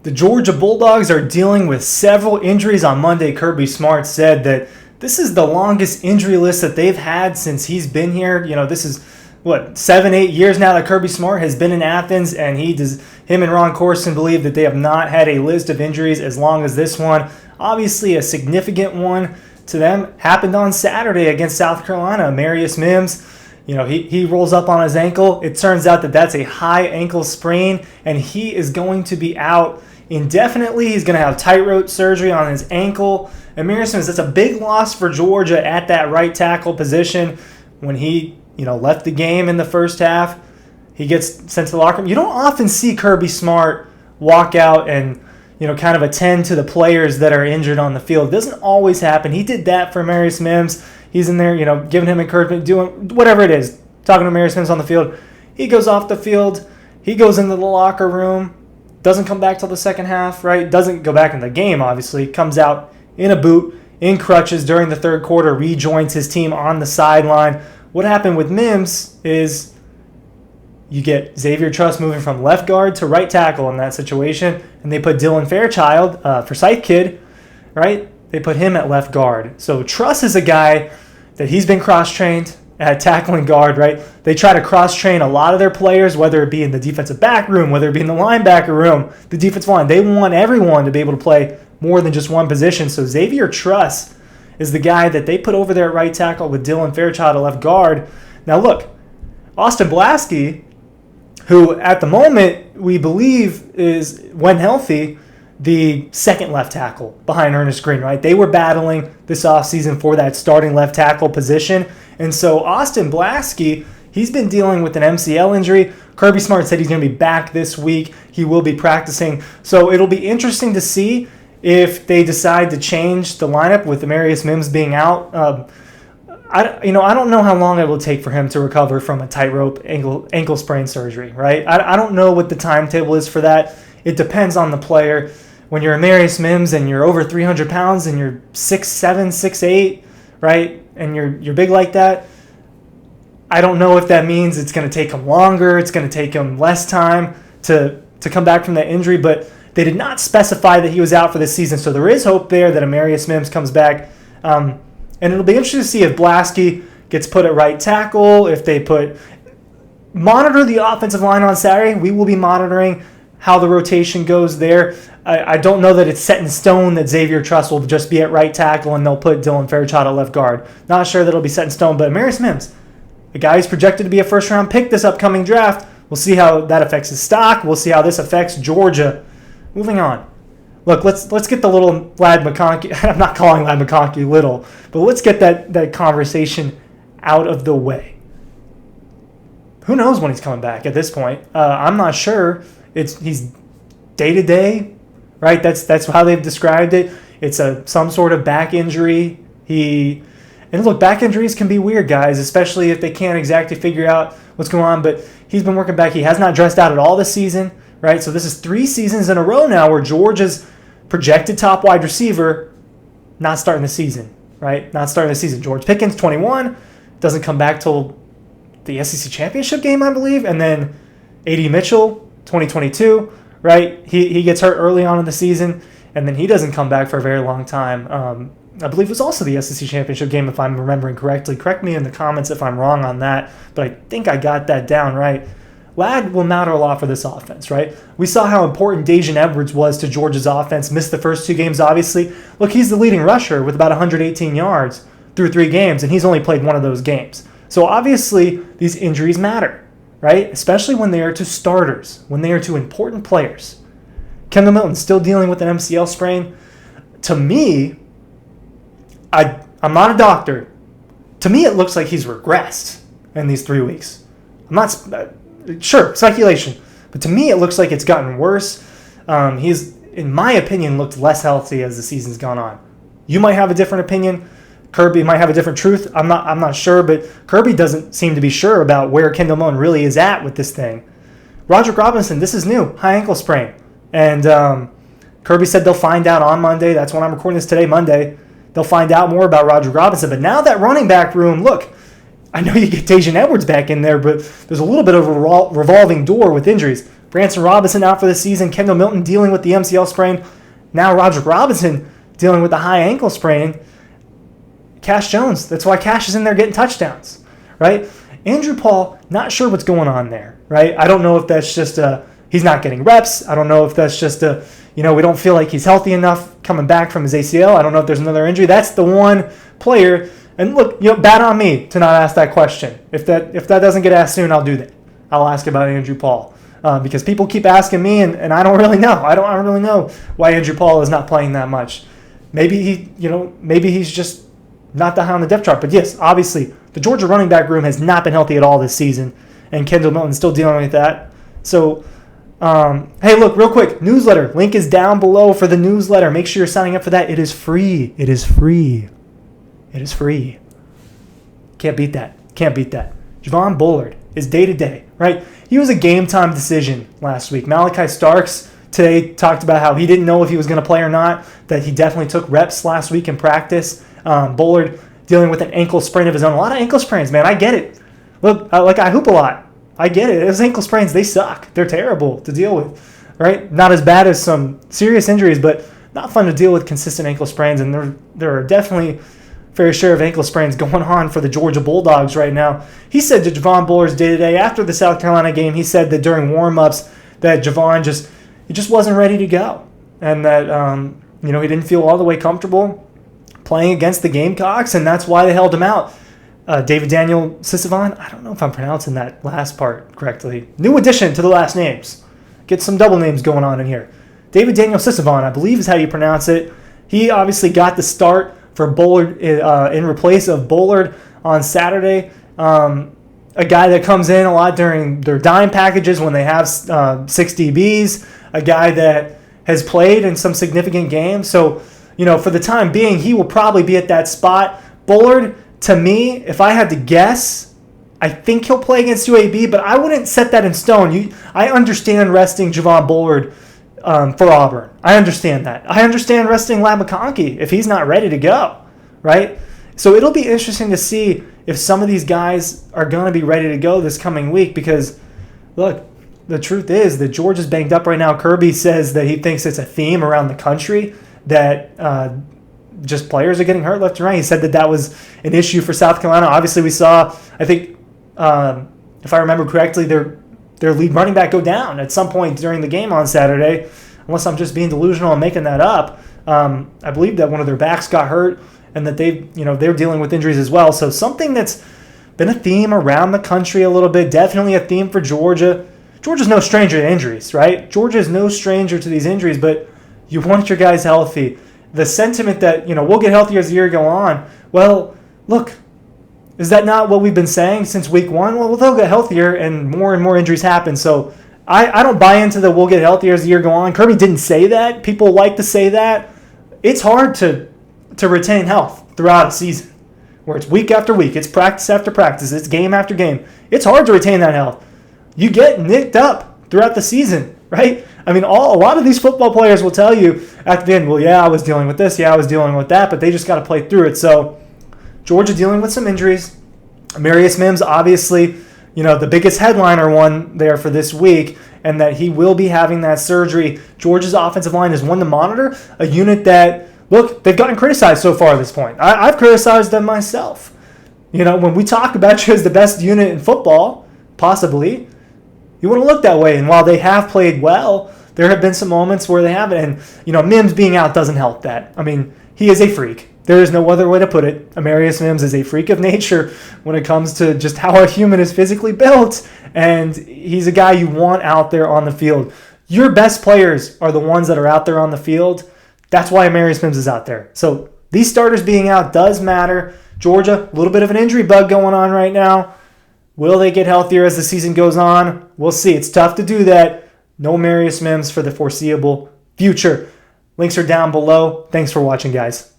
The Georgia Bulldogs are dealing with several injuries. On Monday, Kirby Smart said that this is the longest injury list that they've had since he's been here. This is, 7-8 years now that Kirby Smart has been in Athens, and him and Ron Corson believe that they have not had a list of injuries as long as this one. Obviously, a significant one to them happened on Saturday against South Carolina. Amarius Mims, he rolls up on his ankle. It turns out that that's a high ankle sprain, and he is going to be out indefinitely. He's going to have tightrope surgery on his ankle. Amarius Mims, that's a big loss for Georgia at that right tackle position. When he, left the game in the first half, he gets sent to the locker room. You don't often see Kirby Smart walk out and, kind of attend to the players that are injured on the field. It doesn't always happen. He did that for Amarius Mims. He's in there, giving him encouragement, doing whatever it is, talking to Amarius Mims on the field. He goes off the field. He goes into the locker room. Doesn't come back till the second half, right? Doesn't go back in the game, obviously. Comes out in a boot, in crutches during the third quarter, rejoins his team on the sideline. What happened with Mims is you get Xavier Truss moving from left guard to right tackle in that situation, and they put Dylan Fairchild, Forsyth kid, right? They put him at left guard. So Truss is a guy that he's been cross-trained at tackling guard, right? They try to cross-train a lot of their players, whether it be in the defensive back room, whether it be in the linebacker room, the defensive line. They want everyone to be able to play more than just one position. So Xavier Truss is the guy that they put over there at right tackle with Dylan Fairchild at left guard. Now look, Austin Blasky, who at the moment we believe is, when healthy, the second left tackle behind Ernest Green, right? They were battling this offseason for that starting left tackle position. And so Austin Blasky, he's been dealing with an MCL injury. Kirby Smart said he's going to be back this week. He will be practicing. So it'll be interesting to see if they decide to change the lineup with Amarius Mims being out. I don't know how long it will take for him to recover from a tightrope ankle sprain surgery, right? I don't know what the timetable is for that. It depends on the player. When you're Amarius Mims and you're over 300 pounds and you're 6'7", 6'8", right, and you're big like that, I don't know if that means it's going to take him longer, it's going to take him less time to come back from that injury, but they did not specify that he was out for this season, so there is hope there that Amarius Mims comes back. And it'll be interesting to see if Blasky gets put at right tackle, if they monitor the offensive line on Saturday. We will be monitoring how the rotation goes there. I don't know that it's set in stone that Xavier Truss will just be at right tackle and they'll put Dylan Fairchild at left guard. Not sure that it'll be set in stone, but Amarius Mims, a guy who's projected to be a first-round pick this upcoming draft, we'll see how that affects his stock. We'll see how this affects Georgia. Moving on. Look, let's get the little Ladd McConkey. I'm not calling Ladd McConkey little, but let's get that conversation out of the way. Who knows when he's coming back at this point? I'm not sure. He's day-to-day, right? That's how they've described it. It's some sort of back injury. And look, back injuries can be weird, guys, especially if they can't exactly figure out what's going on. But he's been working back. He has not dressed out at all this season, right? So this is 3 seasons in a row now where Georgia's projected top wide receiver not starting the season, right? Not starting the season. George Pickens, 21, doesn't come back till the SEC championship game, I believe. And then A.D. Mitchell, 2022, right? He gets hurt early on in the season, and then he doesn't come back for a very long time. I believe it was also the SEC championship game, if I'm remembering correctly. Correct me in the comments if I'm wrong on that, but I think I got that down right. Ladd will matter a lot for this offense, right? We saw how important Daijun Edwards was to Georgia's offense. Missed the first 2 games, obviously. Look, he's the leading rusher with about 118 yards through 3 games, and he's only played 1 of those games. So obviously, these injuries matter, right? Especially when they are to starters, when they are to important players. Kendall Milton's still dealing with an MCL sprain. To me, I'm not a doctor. To me, it looks like he's regressed in these 3 weeks. I'm not sure, speculation, but to me, it looks like it's gotten worse. He's, in my opinion, looked less healthy as the season's gone on. You might have a different opinion. Kirby might have a different truth. I'm not sure, but Kirby doesn't seem to be sure about where Kendall Milton really is at with this thing. Roderick Robinson, this is new, high ankle sprain, and Kirby said they'll find out on Monday. That's when I'm recording this today, Monday. They'll find out more about Roderick Robinson. But now that running back room, look, I know you get Daijun Edwards back in there, but there's a little bit of a revolving door with injuries. Branson Robinson out for the season. Kendall Milton dealing with the MCL sprain. Now Roger Robinson dealing with the high ankle sprain. Cash Jones, that's why Cash is in there getting touchdowns, right? Andrew Paul, not sure what's going on there, right? I don't know if that's just he's not getting reps. I don't know if that's just we don't feel like he's healthy enough coming back from his ACL. I don't know if there's another injury. That's the one player. And look, bad on me to not ask that question. If that doesn't get asked soon, I'll do that. I'll ask about Andrew Paul because people keep asking me, and I don't really know. I don't really know why Andrew Paul is not playing that much. Maybe he's just not that high on the depth chart. But yes, obviously, the Georgia running back room has not been healthy at all this season, and Kendall Milton's still dealing with that. So, hey, look, real quick, newsletter. Link is down below for the newsletter. Make sure you're signing up for that. It is free. It is free. It is free. Can't beat that. Can't beat that. Javon Bullard is day-to-day, right? He was a game-time decision last week. Malachi Starks today talked about how he didn't know if he was going to play or not, that he definitely took reps last week in practice. Bullard dealing with an ankle sprain of his own. A lot of ankle sprains, man. I get it. Look, I hoop a lot. I get it. Those ankle sprains, they suck. They're terrible to deal with, right? Not as bad as some serious injuries, but not fun to deal with consistent ankle sprains. And there are definitely fair share of ankle sprains going on for the Georgia Bulldogs right now. He said to Javon Bullard's day-to-day after the South Carolina game, he said that during warm-ups that Javon just wasn't ready to go. And that, he didn't feel all the way comfortable playing against the Gamecocks, and that's why they held him out. David Daniel Sisavon, I don't know if I'm pronouncing that last part correctly. New addition to the last names. Get some double names going on in here. David Daniel Sisavon, I believe is how you pronounce it. He obviously got the start for Bullard in replace of Bullard on Saturday. A guy that comes in a lot during their dime packages when they have 6 DBs. A guy that has played in some significant games. So, for the time being, he will probably be at that spot. Bullard, to me, if I had to guess, I think he'll play against UAB, but I wouldn't set that in stone. I understand resting Javon Bullard for Auburn. I understand that. I understand resting Ladd McConkey if he's not ready to go, right? So it'll be interesting to see if some of these guys are going to be ready to go this coming week because, look, the truth is that Georgia's banged up right now. Kirby says that he thinks it's a theme around the country that just players are getting hurt left and right. He said that was an issue for South Carolina. Obviously, we saw, I think, if I remember correctly, their lead running back go down at some point during the game on Saturday, unless I'm just being delusional and making that up. I believe that one of their backs got hurt and that they're dealing with injuries as well. So something that's been a theme around the country a little bit, definitely a theme for Georgia. Georgia's no stranger to injuries, right? Georgia is no stranger to these injuries, but you want your guys healthy. The sentiment that, we'll get healthier as the year go on. Well, look, is that not what we've been saying since week one? Well, they'll get healthier and more injuries happen. So I don't buy into the we'll get healthier as the year go on. Kirby didn't say that. People like to say that. It's hard to retain health throughout a season where it's week after week. It's practice after practice. It's game after game. It's hard to retain that health. You get nicked up throughout the season, right? I mean, a lot of these football players will tell you at the end, well, yeah, I was dealing with this, yeah, I was dealing with that, but they just got to play through it. So Georgia dealing with some injuries. Amarius Mims, obviously, the biggest headliner one there for this week, and that he will be having that surgery. Georgia's offensive line is one to monitor, a unit that, look, they've gotten criticized so far at this point. I've criticized them myself. When we talk about you as the best unit in football, possibly, you want to look that way. And while they have played well, there have been some moments where they haven't. And, Mims being out doesn't help that. I mean, he is a freak. There is no other way to put it. Amarius Mims is a freak of nature when it comes to just how a human is physically built. And he's a guy you want out there on the field. Your best players are the ones that are out there on the field. That's why Amarius Mims is out there. So these starters being out does matter. Georgia, a little bit of an injury bug going on right now. Will they get healthier as the season goes on? We'll see. It's tough to do that. No Amarius Mims for the foreseeable future. Links are down below. Thanks for watching, guys.